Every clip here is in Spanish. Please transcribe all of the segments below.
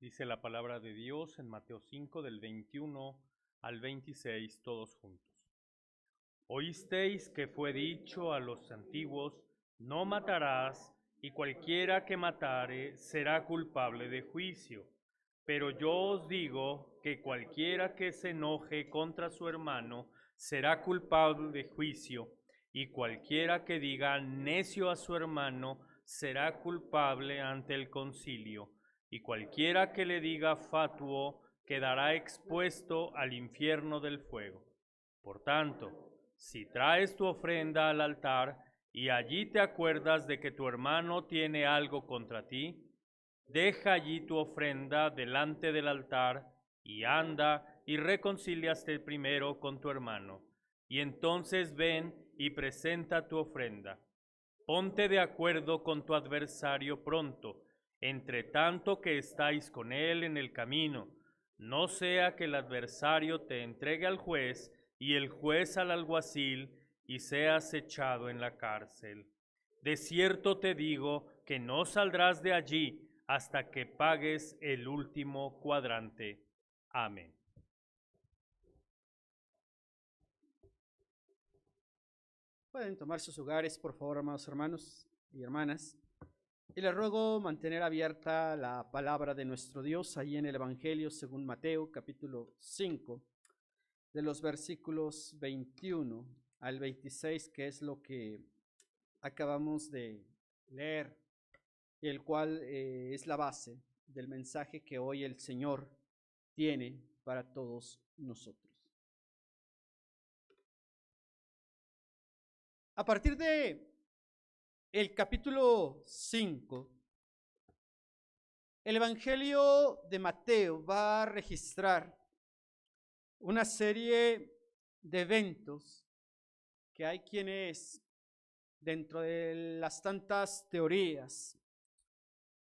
Dice la palabra de Dios en Mateo 5, del 21 al 26, todos juntos. Oísteis que fue dicho a los antiguos, no matarás, y cualquiera que matare será culpable de juicio. Pero yo os digo que cualquiera que se enoje contra su hermano será culpable de juicio, y cualquiera que diga necio a su hermano será culpable ante el concilio, y cualquiera que le diga fatuo quedará expuesto al infierno del fuego. Por tanto, si traes tu ofrenda al altar y allí te acuerdas de que tu hermano tiene algo contra ti, deja allí tu ofrenda delante del altar y anda y reconcíliate primero con tu hermano, y entonces ven y presenta tu ofrenda. Ponte de acuerdo con tu adversario pronto, entre tanto que estáis con él en el camino, no sea que el adversario te entregue al juez y el juez al alguacil y seas echado en la cárcel. De cierto te digo que no saldrás de allí hasta que pagues el último cuadrante. Amén. Pueden tomar sus lugares, por favor, amados hermanos y hermanas. Y les ruego mantener abierta la palabra de nuestro Dios ahí en el Evangelio según Mateo, capítulo 5, de los versículos 21 al 26, que es lo que acabamos de leer, y el cual es la base del mensaje que hoy el Señor tiene para todos nosotros. A partir de el capítulo 5, el Evangelio de Mateo va a registrar una serie de eventos que hay quienes, dentro de las tantas teorías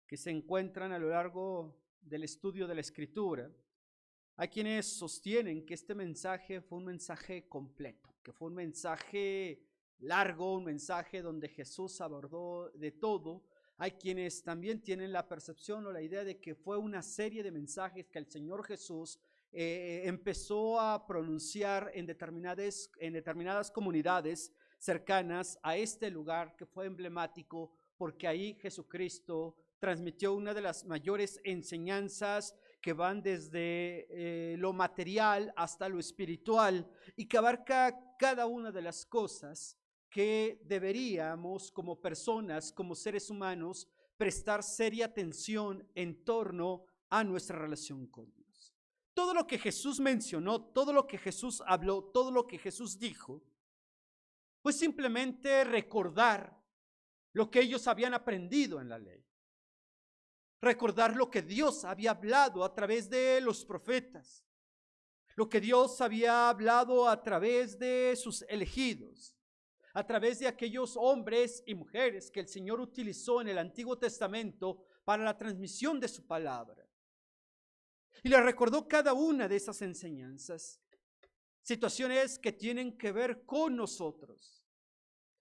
que se encuentran a lo largo del estudio de la Escritura, hay quienes sostienen que este mensaje fue un mensaje completo, que fue un mensaje largo, un mensaje donde Jesús abordó de todo. Hay quienes también tienen la percepción o la idea de que fue una serie de mensajes que el Señor Jesús empezó a pronunciar en determinadas comunidades cercanas a este lugar que fue emblemático, porque ahí Jesucristo transmitió una de las mayores enseñanzas que van desde lo material hasta lo espiritual y que abarca cada una de las cosas que deberíamos como personas, como seres humanos, prestar seria atención en torno a nuestra relación con Dios. Todo lo que Jesús mencionó, todo lo que Jesús habló, todo lo que Jesús dijo, pues simplemente recordar lo que ellos habían aprendido en la ley. Recordar lo que Dios había hablado a través de los profetas, lo que Dios había hablado a través de sus elegidos, a través de aquellos hombres y mujeres que el Señor utilizó en el Antiguo Testamento para la transmisión de su palabra. Y le recordó cada una de esas enseñanzas, situaciones que tienen que ver con nosotros,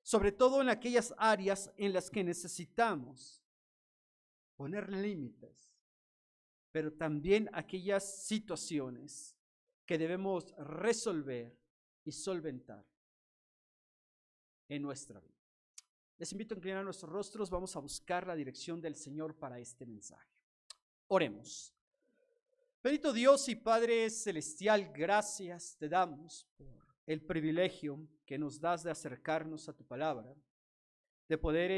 sobre todo en aquellas áreas en las que necesitamos poner límites, pero también aquellas situaciones que debemos resolver y solventar en nuestra vida. Les invito a inclinar nuestros rostros, vamos a buscar la dirección del Señor para este mensaje. Oremos. Bendito Dios y Padre Celestial, gracias te damos por el privilegio que nos das de acercarnos a tu palabra, de poder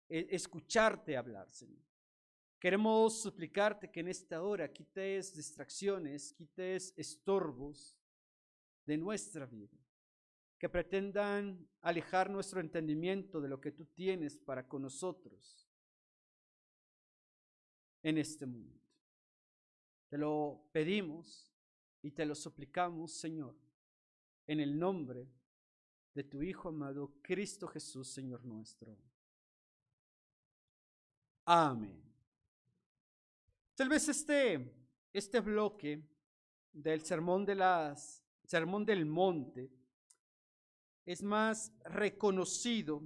escucharte hablar, Señor. Queremos suplicarte que en esta hora quites distracciones, quites estorbos de nuestra vida, que pretendan alejar nuestro entendimiento de lo que tú tienes para con nosotros en este mundo. Te lo pedimos y te lo suplicamos, Señor, en el nombre de tu Hijo amado, Cristo Jesús, Señor nuestro. Amén. Tal vez este bloque del Sermón del Monte es más reconocido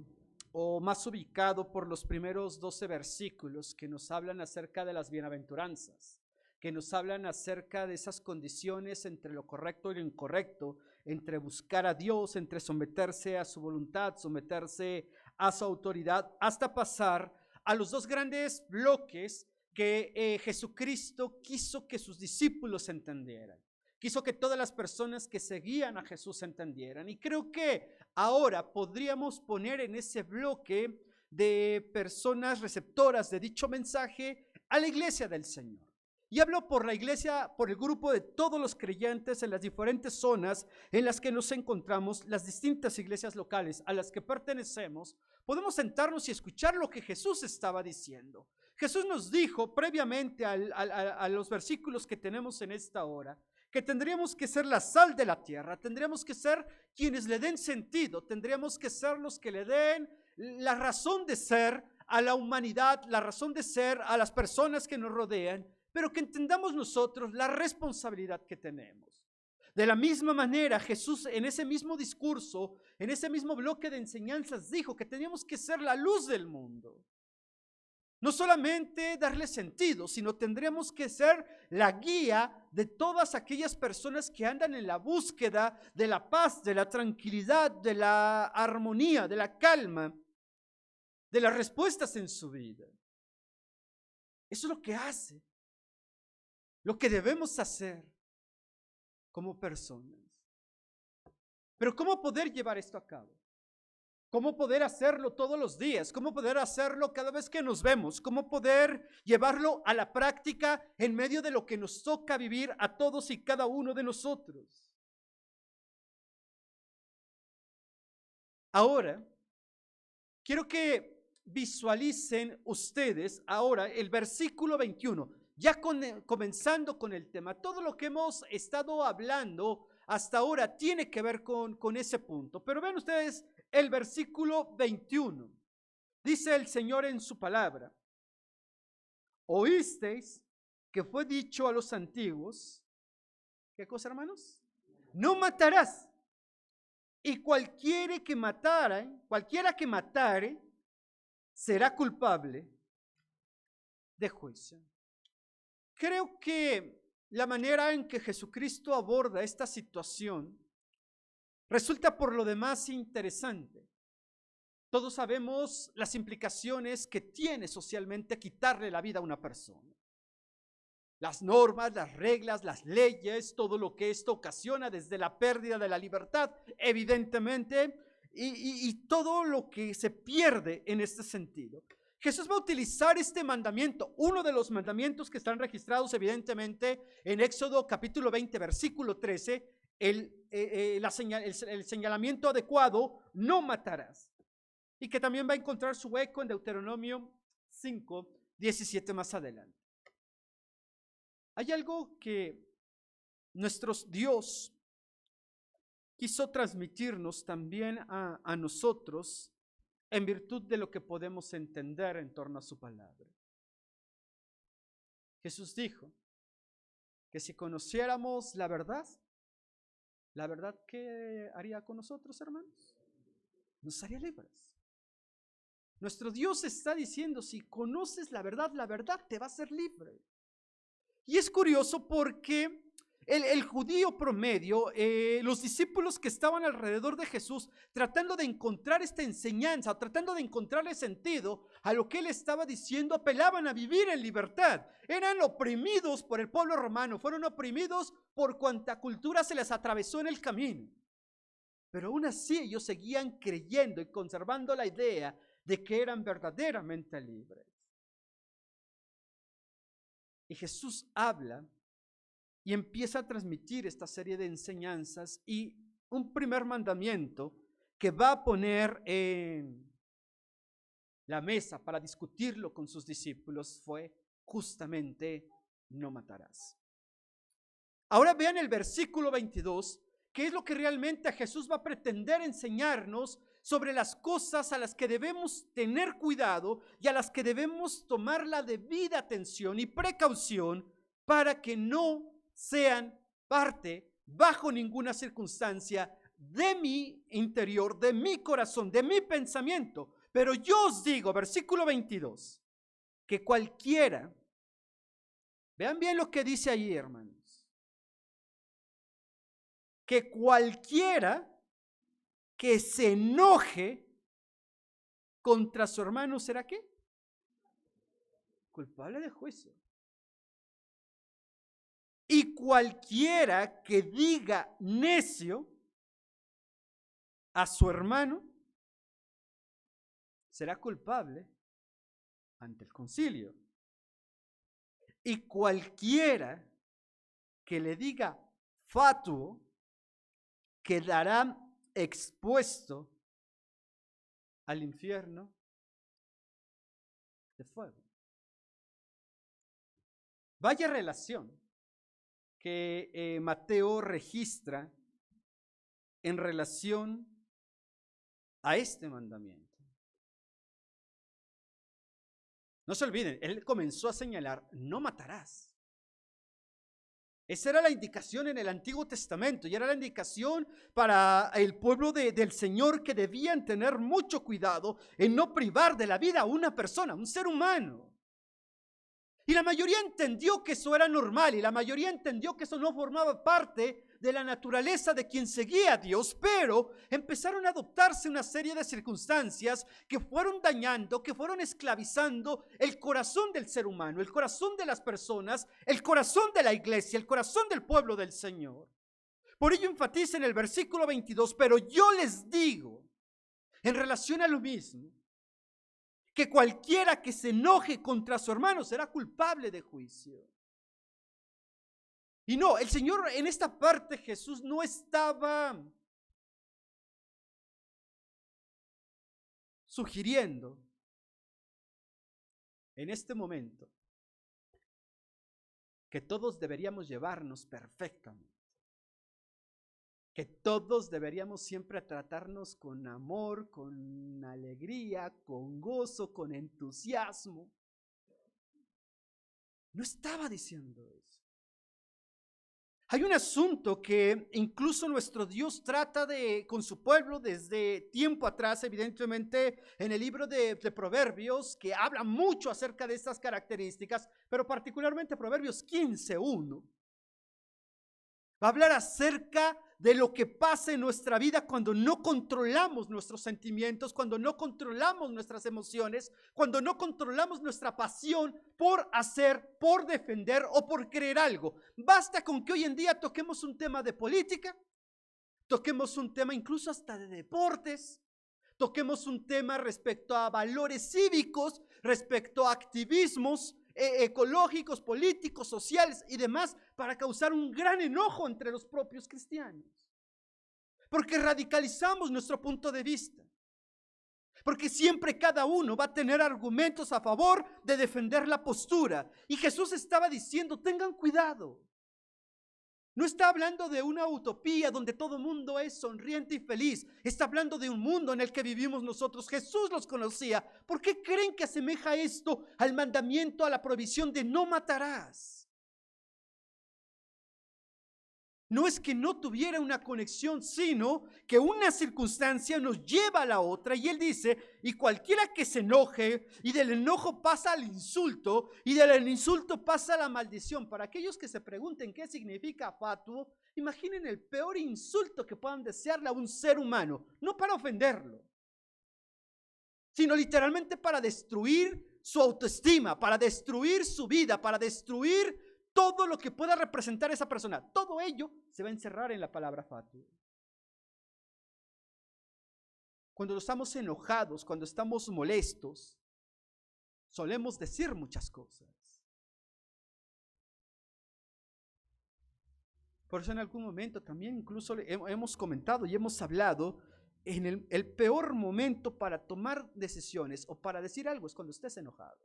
o más ubicado por los primeros 12 versículos que nos hablan acerca de las bienaventuranzas. que nos hablan acerca de esas condiciones entre lo correcto y lo incorrecto, entre buscar a Dios, entre someterse a su voluntad, someterse a su autoridad, hasta pasar a los dos grandes bloques que Jesucristo quiso que sus discípulos entendieran. Quiso que todas las personas que seguían a Jesús entendieran. Y creo que ahora podríamos poner en ese bloque de personas receptoras de dicho mensaje a la iglesia del Señor. Y hablo por la iglesia, por el grupo de todos los creyentes en las diferentes zonas en las que nos encontramos, las distintas iglesias locales a las que pertenecemos. Podemos sentarnos y escuchar lo que Jesús estaba diciendo. Jesús nos dijo previamente a los versículos que tenemos en esta hora, que tendríamos que ser la sal de la tierra, tendríamos que ser quienes le den sentido, tendríamos que ser los que le den la razón de ser a la humanidad, la razón de ser a las personas que nos rodean, pero que entendamos nosotros la responsabilidad que tenemos. De la misma manera, Jesús en ese mismo discurso, en ese mismo bloque de enseñanzas, dijo que teníamos que ser la luz del mundo. No solamente darle sentido, sino tendríamos que ser la guía de todas aquellas personas que andan en la búsqueda de la paz, de la tranquilidad, de la armonía, de la calma, de las respuestas en su vida. Eso es lo que hace, lo que debemos hacer como personas. Pero ¿cómo poder llevar esto a cabo? ¿Cómo poder hacerlo todos los días? ¿Cómo poder hacerlo cada vez que nos vemos? ¿Cómo poder llevarlo a la práctica en medio de lo que nos toca vivir a todos y cada uno de nosotros? Ahora, quiero que visualicen ustedes ahora el versículo 21, ya comenzando con el tema. Todo lo que hemos estado hablando hasta ahora tiene que ver con ese punto. Pero vean ustedes el versículo 21. Dice el Señor en su palabra: oísteis que fue dicho a los antiguos, ¿qué cosa, hermanos? No matarás. Y cualquiera que matare, será culpable de juicio. Creo que la manera en que Jesucristo aborda esta situación resulta por lo demás interesante. Todos sabemos las implicaciones que tiene socialmente quitarle la vida a una persona. Las normas, las reglas, las leyes, todo lo que esto ocasiona, desde la pérdida de la libertad, evidentemente, y todo lo que se pierde en este sentido. Jesús va a utilizar este mandamiento, uno de los mandamientos que están registrados evidentemente en Éxodo capítulo 20, versículo 13, el señalamiento adecuado: no matarás. Y que también va a encontrar su eco en Deuteronomio 5, 17 más adelante. Hay algo que nuestro Dios quiso transmitirnos también a nosotros en virtud de lo que podemos entender en torno a su palabra. Jesús dijo que si conociéramos la verdad, ¿qué haría con nosotros, hermanos? Nos haría libres. Nuestro Dios está diciendo: si conoces la verdad te va a hacer libre. Y es curioso porque el judío promedio, los discípulos que estaban alrededor de Jesús, tratando de encontrar esta enseñanza, tratando de encontrarle sentido a lo que él estaba diciendo, apelaban a vivir en libertad. Eran oprimidos por el pueblo romano, fueron oprimidos por cuanta cultura se les atravesó en el camino. Pero aún así ellos seguían creyendo y conservando la idea de que eran verdaderamente libres. Y Jesús habla y empieza a transmitir esta serie de enseñanzas, y un primer mandamiento que va a poner en la mesa para discutirlo con sus discípulos fue justamente: no matarás. Ahora vean el versículo 22, que es lo que realmente Jesús va a pretender enseñarnos sobre las cosas a las que debemos tener cuidado y a las que debemos tomar la debida atención y precaución para que no sean parte, bajo ninguna circunstancia, de mi interior, de mi corazón, de mi pensamiento. Pero yo os digo, versículo 22, que cualquiera Vean bien lo que dice allí, hermanos. Que cualquiera que se enoje contra su hermano, ¿será qué? Culpable de juicio. Y cualquiera que diga necio a su hermano, será culpable ante el concilio. Y cualquiera que le diga fatuo, quedará expuesto al infierno de fuego. Vaya relación que Mateo registra en relación a este mandamiento. No se olviden, él comenzó a señalar, no matarás. Esa era la indicación en el Antiguo Testamento y era la indicación para el pueblo del Señor, que debían tener mucho cuidado en no privar de la vida a una persona, un ser humano. Y la mayoría entendió que eso era normal, y la mayoría entendió que eso no formaba parte de la naturaleza de quien seguía a Dios, pero empezaron a adoptarse una serie de circunstancias que fueron dañando, que fueron esclavizando el corazón del ser humano, el corazón de las personas, el corazón de la iglesia, el corazón del pueblo del Señor. Por ello enfatiza en el versículo 22, pero yo les digo, en relación a lo mismo, que cualquiera que se enoje contra su hermano será culpable de juicio. Y no, el Señor en esta parte, Jesús no estaba sugiriendo en este momento que todos deberíamos llevarnos perfectamente, que todos deberíamos siempre tratarnos con amor, con alegría, con gozo, con entusiasmo. No estaba diciendo eso. Hay un asunto que incluso nuestro Dios trata con su pueblo desde tiempo atrás, evidentemente en el libro de Proverbios, que habla mucho acerca de estas características, pero particularmente Proverbios 15:1. Va a hablar acerca de lo que pasa en nuestra vida cuando no controlamos nuestros sentimientos, cuando no controlamos nuestras emociones, cuando no controlamos nuestra pasión por hacer, por defender o por creer algo. Basta con que hoy en día toquemos un tema de política, toquemos un tema incluso hasta de deportes, toquemos un tema respecto a valores cívicos, respecto a activismos ecológicos, políticos, sociales y demás, para causar un gran enojo entre los propios cristianos. Porque radicalizamos nuestro punto de vista. Porque siempre cada uno va a tener argumentos a favor de defender la postura. Y Jesús estaba diciendo, tengan cuidado. No está hablando de una utopía donde todo el mundo es sonriente y feliz. Está hablando de un mundo en el que vivimos nosotros. Jesús los conocía. ¿Por qué creen que asemeja esto al mandamiento, a la prohibición de no matarás? No es que no tuviera una conexión, sino que una circunstancia nos lleva a la otra. Y él dice, y cualquiera que se enoje, y del enojo pasa al insulto, y del insulto pasa a la maldición. Para aquellos que se pregunten qué significa fatuo, imaginen el peor insulto que puedan desearle a un ser humano, no para ofenderlo, sino literalmente para destruir su autoestima, para destruir su vida, para destruir todo lo que pueda representar esa persona. Todo ello se va a encerrar en la palabra fatuo. Cuando estamos enojados, cuando estamos molestos, solemos decir muchas cosas. Por eso en algún momento también incluso hemos comentado y hemos hablado en el peor momento para tomar decisiones o para decir algo es cuando estés enojado.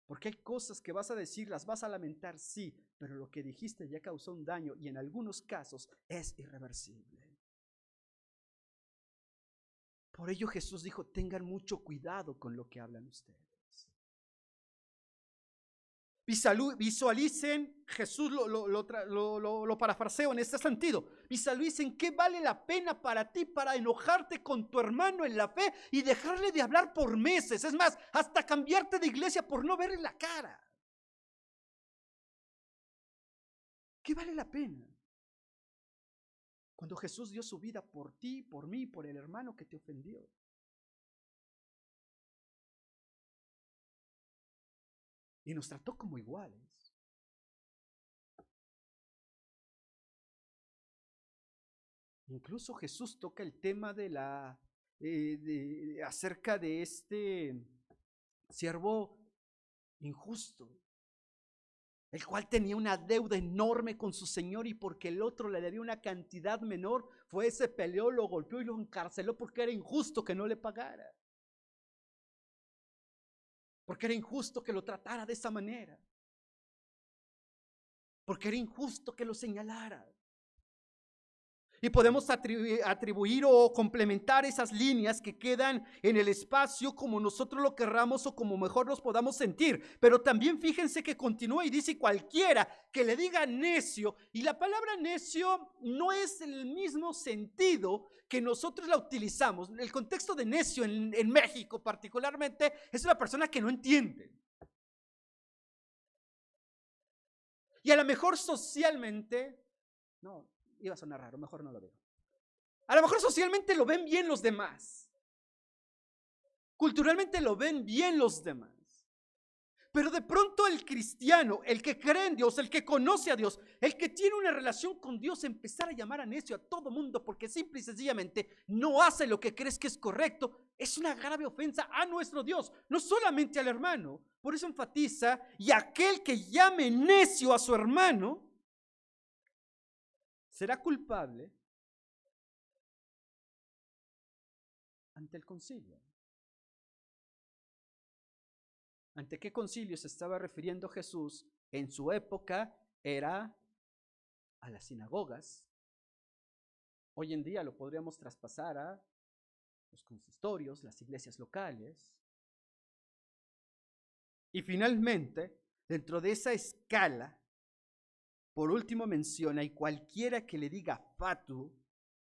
Porque hay cosas que vas a decir, las vas a lamentar, sí, pero lo que dijiste ya causó un daño y en algunos casos es irreversible. Por ello Jesús dijo, tengan mucho cuidado con lo que hablan ustedes. Visualicen, Jesús lo parafraseo en este sentido. Visualicen qué vale la pena para ti para enojarte con tu hermano en la fe y dejarle de hablar por meses. Es más, hasta cambiarte de iglesia por no verle la cara. ¿Qué vale la pena? Cuando Jesús dio su vida por ti, por mí, por el hermano que te ofendió. Y nos trató como iguales. Incluso Jesús toca el tema acerca de este siervo injusto, el cual tenía una deuda enorme con su señor, y porque el otro le debía una cantidad menor, se peleó, lo golpeó y lo encarceló porque era injusto que no le pagara. Porque era injusto que lo tratara de esa manera. Porque era injusto que lo señalara. Y podemos atribuir o complementar esas líneas que quedan en el espacio como nosotros lo querramos o como mejor nos podamos sentir. Pero también fíjense que continúa y dice: cualquiera que le diga necio. Y la palabra necio no es el mismo sentido que nosotros la utilizamos. El contexto de necio en México particularmente es una persona que no entiende. Y a lo mejor socialmente, no, iba a sonar raro, mejor no lo digo. A lo mejor socialmente lo ven bien los demás. Culturalmente lo ven bien los demás. Pero de pronto el cristiano, el que cree en Dios, el que conoce a Dios, el que tiene una relación con Dios, empezar a llamar a necio a todo mundo porque simple y sencillamente no hace lo que crees que es correcto, es una grave ofensa a nuestro Dios, no solamente al hermano. Por eso enfatiza: y aquel que llame necio a su hermano será culpable ante el concilio. ¿Ante qué concilio se estaba refiriendo Jesús? En su época era a las sinagogas. Hoy en día lo podríamos traspasar a los consistorios, las iglesias locales. Y finalmente, dentro de esa escala, por último menciona: y cualquiera que le diga fatu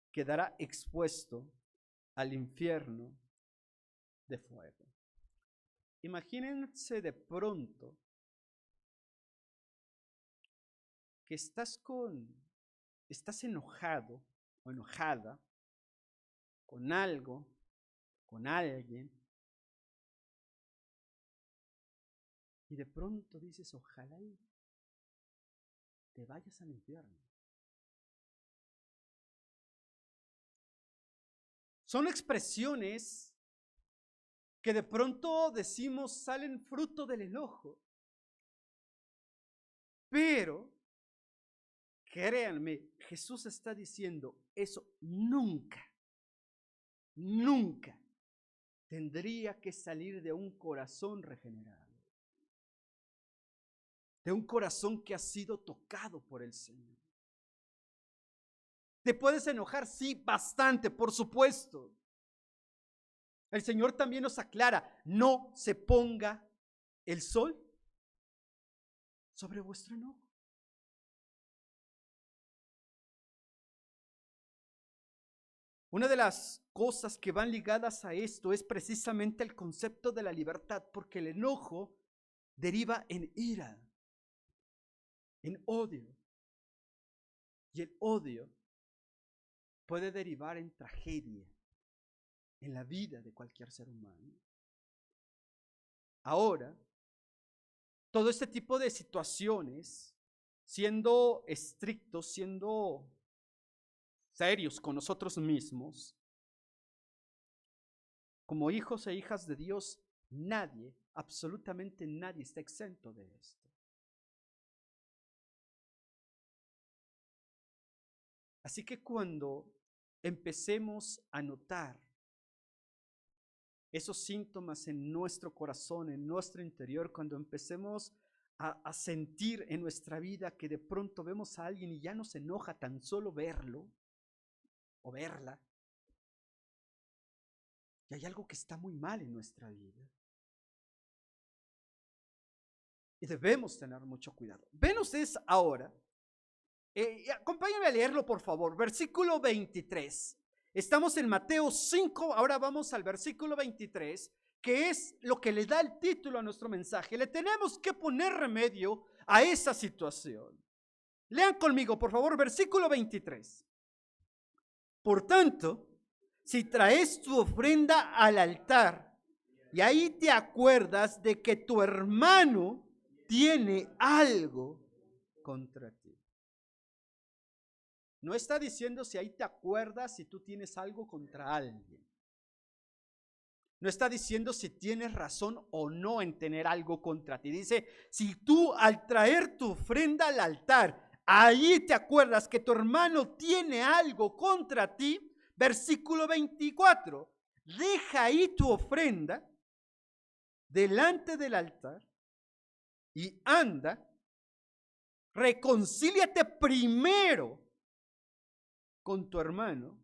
quedará expuesto al infierno de fuego. Imagínense de pronto que estás enojado o enojada con algo, con alguien, y de pronto dices: ojalá y te vayas al infierno. Son expresiones que de pronto decimos salen fruto del enojo. Pero, créanme, Jesús está diciendo: eso nunca, nunca tendría que salir de un corazón regenerado, de un corazón que ha sido tocado por el Señor. ¿Te puedes enojar? Sí, bastante, por supuesto. El Señor también nos aclara: no se ponga el sol sobre vuestro enojo. Una de las cosas que van ligadas a esto es precisamente el concepto de la libertad, porque el enojo deriva en ira, en odio. Y el odio puede derivar en tragedia en la vida de cualquier ser humano. Ahora, todo este tipo de situaciones, siendo estrictos, siendo serios con nosotros mismos, como hijos e hijas de Dios, nadie, absolutamente nadie está exento de esto. Así que cuando empecemos a notar esos síntomas en nuestro corazón, en nuestro interior, cuando empecemos a sentir en nuestra vida que de pronto vemos a alguien y ya nos enoja tan solo verlo o verla, y hay algo que está muy mal en nuestra vida, Y debemos tener mucho cuidado. Ven ustedes ahora, acompáñenme a leerlo por favor, versículo 23. Estamos en Mateo 5, ahora vamos al versículo 23, que es lo que le da el título a nuestro mensaje. Le tenemos que poner remedio a esa situación. Lean conmigo, por favor, versículo 23. Por tanto, si traes tu ofrenda al altar y ahí te acuerdas de que tu hermano tiene algo contra ti. No está diciendo si ahí te acuerdas si tú tienes algo contra alguien. No está diciendo si tienes razón o no en tener algo contra ti. Dice, si tú al traer tu ofrenda al altar, ahí te acuerdas que tu hermano tiene algo contra ti. Versículo 24, deja ahí tu ofrenda delante del altar y anda, reconcíliate primero con tu hermano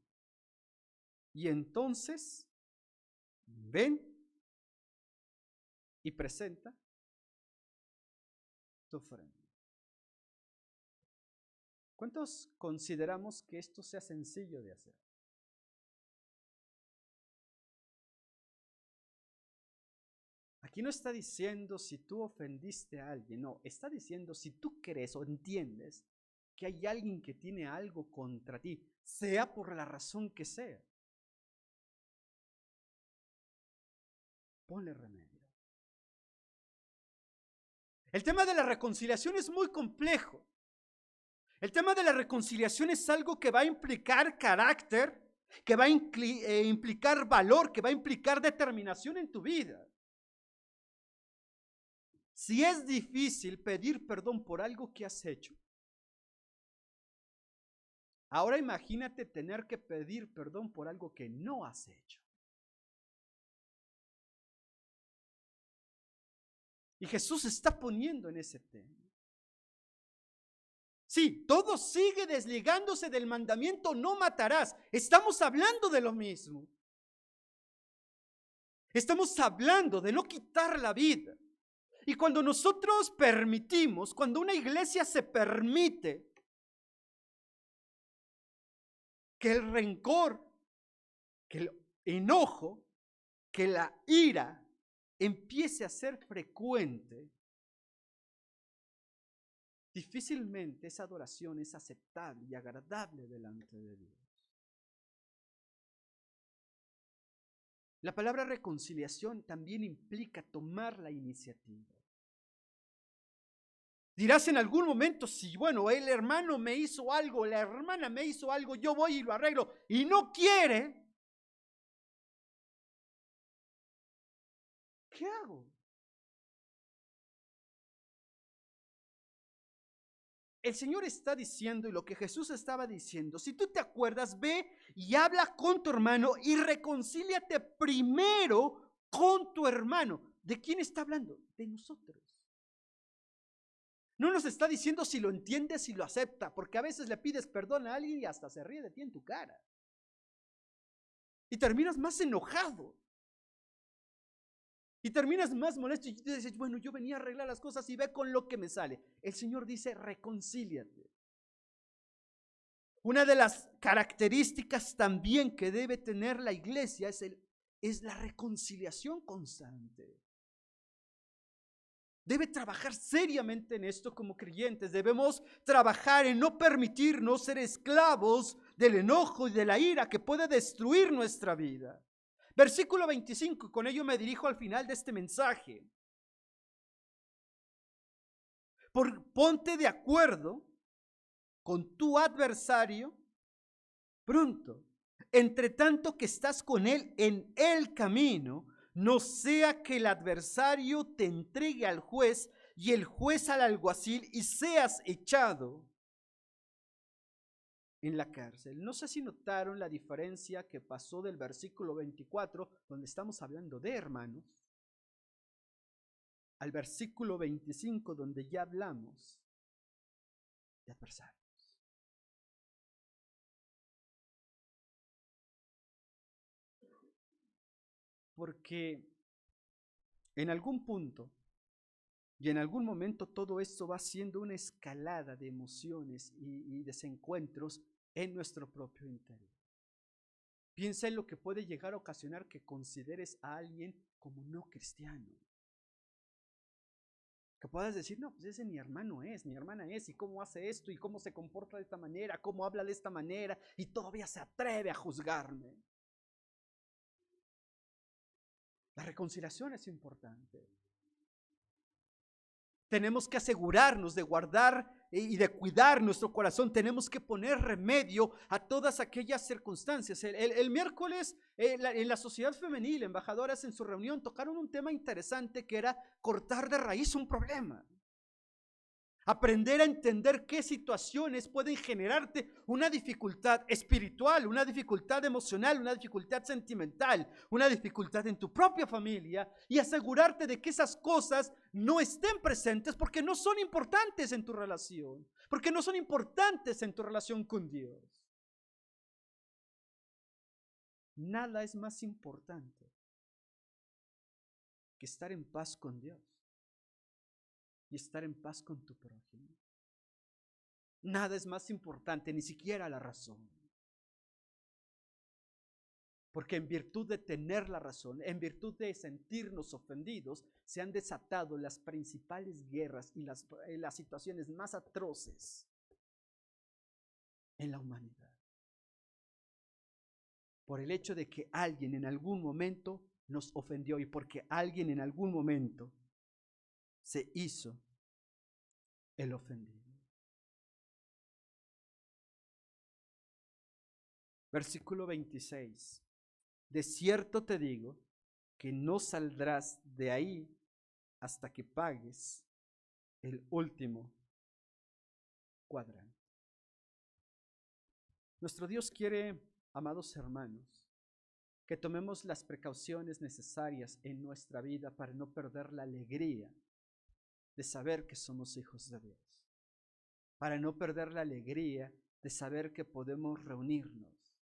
y entonces ven y presenta tu ofrenda. ¿Cuántos consideramos que esto sea sencillo de hacer? Aquí no está diciendo si tú ofendiste a alguien, no, está diciendo si tú crees o entiendes que hay alguien que tiene algo contra ti, sea por la razón que sea. Ponle remedio. El tema de la reconciliación es muy complejo. El tema de la reconciliación es algo que va a implicar carácter, que va a implicar valor, que va a implicar determinación en tu vida. Si es difícil pedir perdón por algo que has hecho, ahora imagínate tener que pedir perdón por algo que no has hecho. Y Jesús está poniendo en ese tema. Sí, todo sigue desligándose del mandamiento, no matarás. Estamos hablando de lo mismo. Estamos hablando de no quitar la vida. Y cuando nosotros permitimos, cuando una iglesia se permite que el rencor, que el enojo, que la ira empiece a ser frecuente, difícilmente esa adoración es aceptable y agradable delante de Dios. La palabra reconciliación también implica tomar la iniciativa. Dirás en algún momento, si bueno, el hermano me hizo algo, la hermana me hizo algo, yo voy y lo arreglo, y no quiere, ¿qué hago? El Señor está diciendo, y lo que Jesús estaba diciendo, si tú te acuerdas, ve y habla con tu hermano y reconcíliate primero con tu hermano. ¿De quién está hablando? De nosotros. No nos está diciendo si lo entiende, si lo acepta, porque a veces le pides perdón a alguien y hasta se ríe de ti en tu cara. Y terminas más enojado. Y terminas más molesto y te dices, bueno, yo venía a arreglar las cosas y ve con lo que me sale. El Señor dice, reconcíliate. Una de las características también que debe tener la iglesia es la reconciliación constante. Debe trabajar seriamente en esto como creyentes. Debemos trabajar en no permitirnos ser esclavos del enojo y de la ira que puede destruir nuestra vida. Versículo 25, con ello me dirijo al final de este mensaje. Ponte de acuerdo con tu adversario pronto, entre tanto que estás con él en el camino, no sea que el adversario te entregue al juez y el juez al alguacil y seas echado en la cárcel. No sé si notaron la diferencia que pasó del versículo 24, donde estamos hablando de hermanos, al versículo 25, donde ya hablamos de adversarios. Porque en algún punto Y en algún momento todo esto va siendo una escalada de emociones y desencuentros en nuestro propio interior. Piensa en lo que puede llegar a ocasionar que consideres a alguien como no cristiano. Que puedas decir, no, pues ese mi hermano es, mi hermana es, y cómo hace esto, y cómo se comporta de esta manera, cómo habla de esta manera, y todavía se atreve a juzgarme. La reconciliación es importante. Tenemos que asegurarnos de guardar y de cuidar nuestro corazón. Tenemos que poner remedio a todas aquellas circunstancias. El miércoles en la sociedad femenil, embajadoras en su reunión tocaron un tema interesante que era cortar de raíz un problema. Aprender a entender qué situaciones pueden generarte una dificultad espiritual, una dificultad emocional, una dificultad sentimental, una dificultad en tu propia familia, y asegurarte de que esas cosas no estén presentes porque no son importantes en tu relación, porque no son importantes en tu relación con Dios. Nada es más importante que estar en paz con Dios y estar en paz con tu prójimo. Nada es más importante, ni siquiera la razón. Porque en virtud de tener la razón, en virtud de sentirnos ofendidos, se han desatado las principales guerras y las situaciones más atroces en la humanidad. Por el hecho de que alguien en algún momento nos ofendió y porque alguien en algún momento se hizo el ofendido. Versículo 26. De cierto te digo que no saldrás de ahí hasta que pagues el último cuadrante. Nuestro Dios quiere, amados hermanos, que tomemos las precauciones necesarias en nuestra vida para no perder la alegría de saber que somos hijos de Dios, para no perder la alegría de saber que podemos reunirnos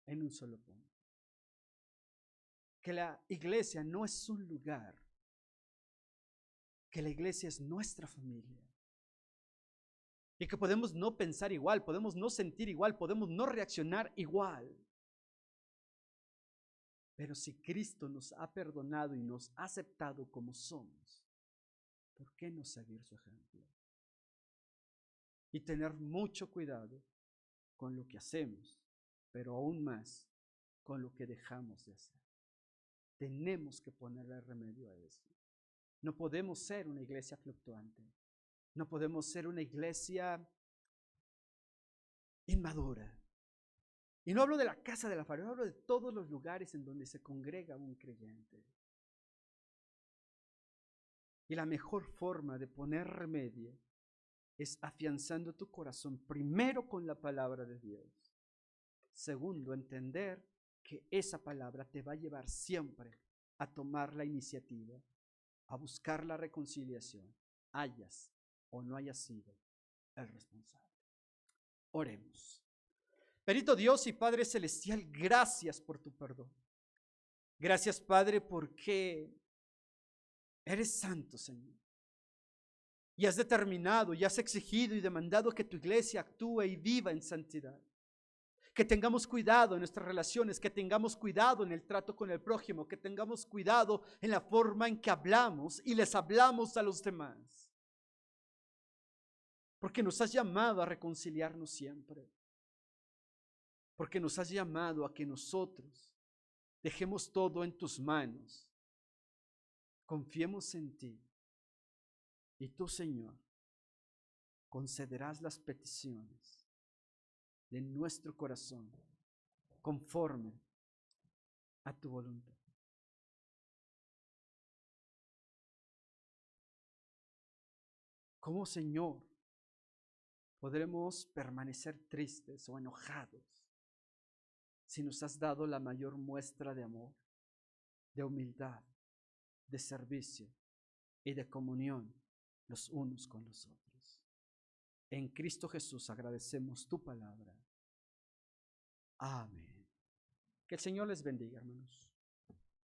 en un solo punto. Que la iglesia no es un lugar, que la iglesia es nuestra familia. Y que podemos no pensar igual, podemos no sentir igual, podemos no reaccionar igual. Pero si Cristo nos ha perdonado y nos ha aceptado como somos, ¿por qué no seguir su ejemplo? Y tener mucho cuidado con lo que hacemos, pero aún más con lo que dejamos de hacer. Tenemos que ponerle remedio a eso. No podemos ser una iglesia fluctuante. No podemos ser una iglesia inmadura. Y no hablo de la casa de la familia, hablo de todos los lugares en donde se congrega un creyente. Y la mejor forma de poner remedio es afianzando tu corazón, primero con la palabra de Dios. Segundo, entender que esa palabra te va a llevar siempre a tomar la iniciativa, a buscar la reconciliación, hayas o no hayas sido el responsable. Oremos. Bendito Dios y Padre Celestial, gracias por tu perdón. Gracias, Padre, porque eres santo, Señor. Y has determinado, y has exigido y demandado que tu iglesia actúe y viva en santidad. Que tengamos cuidado en nuestras relaciones, que tengamos cuidado en el trato con el prójimo, que tengamos cuidado en la forma en que hablamos y les hablamos a los demás. Porque nos has llamado a reconciliarnos siempre. Porque nos has llamado a que nosotros dejemos todo en tus manos. Confiemos en ti. Y tú, Señor, concederás las peticiones de nuestro corazón conforme a tu voluntad. ¿Cómo, Señor, podremos permanecer tristes o enojados si nos has dado la mayor muestra de amor, de humildad, de servicio y de comunión los unos con los otros? En Cristo Jesús agradecemos tu palabra. Amén. Que el Señor les bendiga, hermanos.